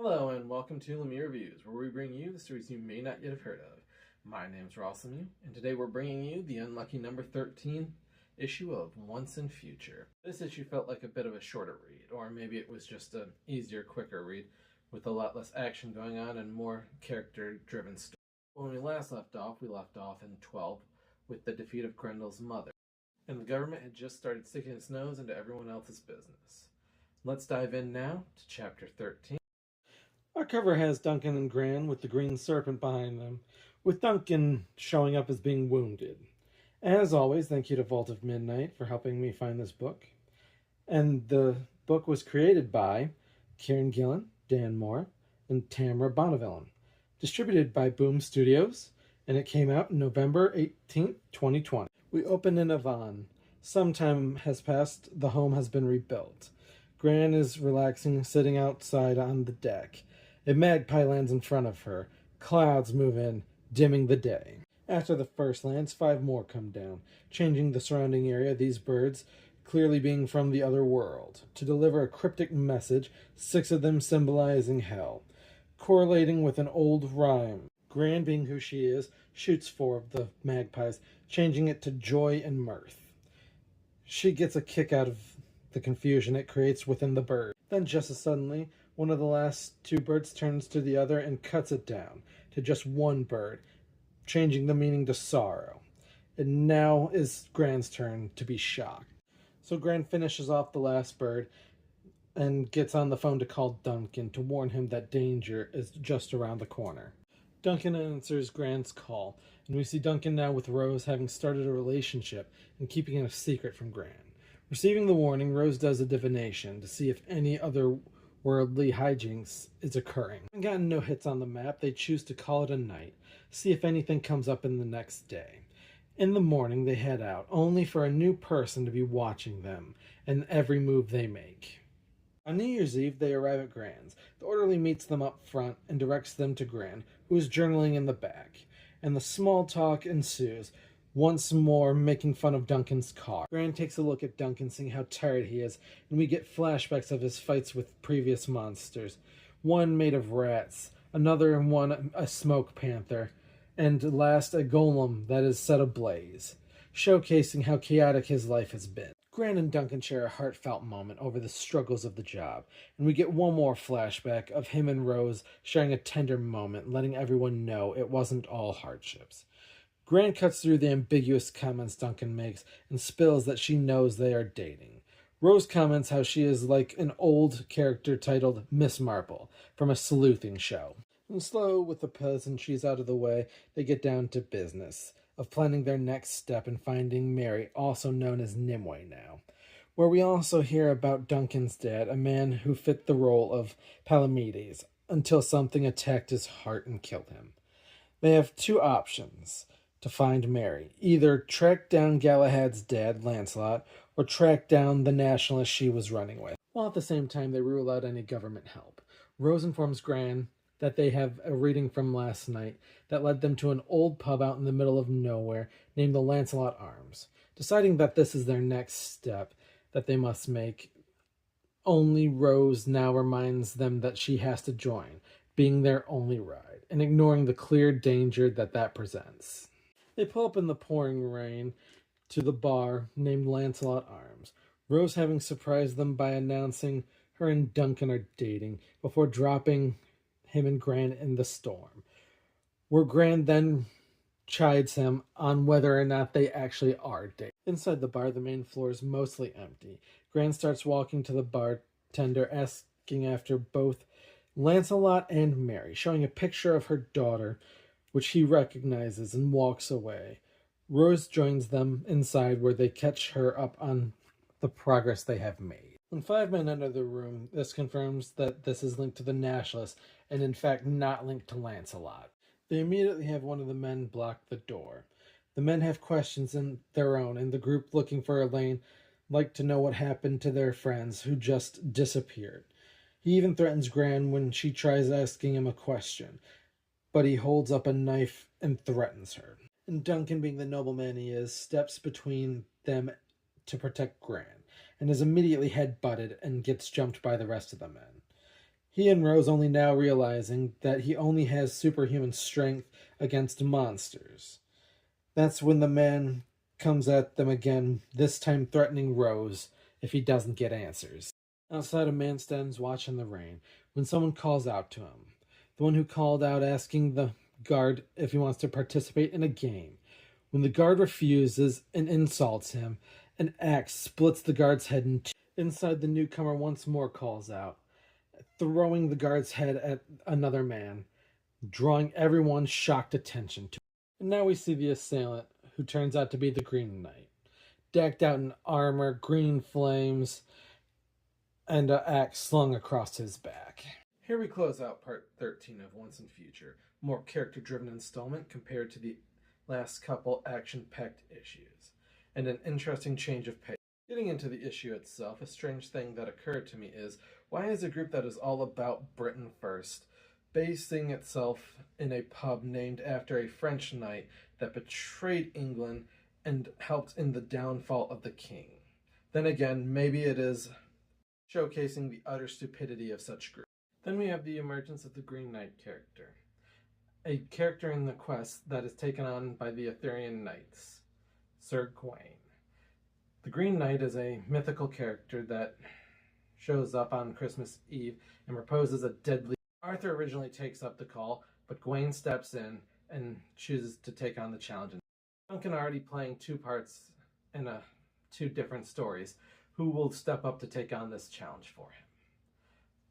Hello and welcome to Lemire Reviews, where we bring you the stories you may not yet have heard of. My name's Ross Lemieux, and today we're bringing you the unlucky number 13 issue of Once and Future. This issue felt like a bit of a shorter read, or maybe it was just an easier, quicker read with a lot less action going on and more character-driven story. When we last left off in 12 with the defeat of Grendel's mother, and the government had just started sticking its nose into everyone else's business. Let's dive in now to chapter 13. Our cover has Duncan and Gran with the Green Serpent behind them, with Duncan showing up as being wounded. As always, thank you to Vault of Midnight for helping me find this book. And the book was created by Kieran Gillen, Dan Moore, and Tamara Bonneville. Distributed by Boom Studios, and it came out November 18th, 2020. We open in Avon. Some time has passed, the home has been rebuilt. Gran is relaxing, sitting outside on the deck. A magpie lands in front of her. Clouds move in, dimming the day. After the first lands, 5 more come down, changing the surrounding area, these birds clearly being from the other world, to deliver a cryptic message, 6 of them symbolizing hell, correlating with an old rhyme. Gran, being who she is, shoots 4 of the magpies, changing it to joy and mirth. She gets a kick out of the confusion it creates within the bird. Then just as suddenly, one of the last 2 birds turns to the other and cuts it down to just 1 bird, changing the meaning to sorrow. And now is Gran's turn to be shocked. So Gran finishes off the last bird and gets on the phone to call Duncan to warn him that danger is just around the corner. Duncan answers Gran's call, and we see Duncan now with Rose having started a relationship and keeping it a secret from Gran. Receiving the warning, Rose does a divination to see if any other worldly hijinks is occurring. Having gotten no hits on the map, they choose to call it a night, see if anything comes up in the next day. In the morning, they head out, only for a new person to be watching them and every move they make. On New Year's Eve, they arrive at Gran's. The orderly meets them up front and directs them to Gran, who is journaling in the back, and the small talk ensues, once more making fun of Duncan's car. Gran takes a look at Duncan, seeing how tired he is, and we get flashbacks of his fights with previous monsters. One made of rats, another one a smoke panther, and last a golem that is set ablaze, showcasing how chaotic his life has been. Gran and Duncan share a heartfelt moment over the struggles of the job, and we get one more flashback of him and Rose sharing a tender moment, letting everyone know it wasn't all hardships. Gran cuts through the ambiguous comments Duncan makes and spills that she knows they are dating. Rose comments how she is like an old character titled Miss Marple from a sleuthing show. And slow with the pleasantries out of the way, they get down to business of planning their next step in finding Mary, also known as Nimue now, where we also hear about Duncan's dad, a man who fit the role of Palamedes until something attacked his heart and killed him. They have 2 options to find Mary. Either track down Galahad's dad, Lancelot, or track down the nationalist she was running with. While at the same time they rule out any government help. Rose informs Gran that they have a reading from last night that led them to an old pub out in the middle of nowhere named the Lancelot Arms. Deciding that this is their next step that they must make, only Rose now reminds them that she has to join, being their only ride, and ignoring the clear danger that presents. They pull up in the pouring rain to the bar named Lancelot Arms, Rose having surprised them by announcing her and Duncan are dating before dropping him and Gran in the storm, where Gran then chides him on whether or not they actually are dating. Inside the bar, the main floor is mostly empty. Gran starts walking to the bartender, asking after both Lancelot and Mary, showing a picture of her daughter, which he recognizes and walks away. Rose joins them inside, where they catch her up on the progress they have made. When 5 men enter the room, this confirms that this is linked to the Nationalists, and in fact not linked to Lancelot. They immediately have one of the men block the door. The men have questions in their own, and the group looking for Elaine like to know what happened to their friends who just disappeared. He even threatens Gran when she tries asking him a question, but he holds up a knife and threatens her. And Duncan, being the nobleman he is, steps between them to protect Gran, and is immediately head-butted and gets jumped by the rest of the men. He and Rose only now realizing that he only has superhuman strength against monsters. That's when the man comes at them again, this time threatening Rose if he doesn't get answers. Outside, a man stands watching the rain when someone calls out to him. The one who called out asking the guard if he wants to participate in a game. When the guard refuses and insults him, an axe splits the guard's head in two. Inside, the newcomer once more calls out, throwing the guard's head at another man, drawing everyone's shocked attention to him. And now we see the assailant, who turns out to be the Green Knight, decked out in armor, green flames, and an axe slung across his back. Here we close out part 13 of Once and Future, more character-driven installment compared to the last couple action-packed issues, and an interesting change of pace. Getting into the issue itself, a strange thing that occurred to me is, why is a group that is all about Britain first, basing itself in a pub named after a French knight that betrayed England and helped in the downfall of the king? Then again, maybe it is showcasing the utter stupidity of such groups. Then we have the emergence of the Green Knight character, a character in the quest that is taken on by the Arthurian knights, Sir Gawain. The Green Knight is a mythical character that shows up on Christmas Eve and proposes a deadly... Arthur originally takes up the call, but Gawain steps in and chooses to take on the challenge. Duncan already playing two parts in two different stories. Who will step up to take on this challenge for him?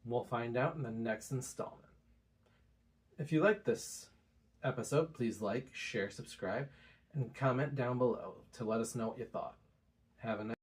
We'll find out in the next installment. If you like this episode, please like, share, subscribe, and comment down below to let us know what you thought. Have a nice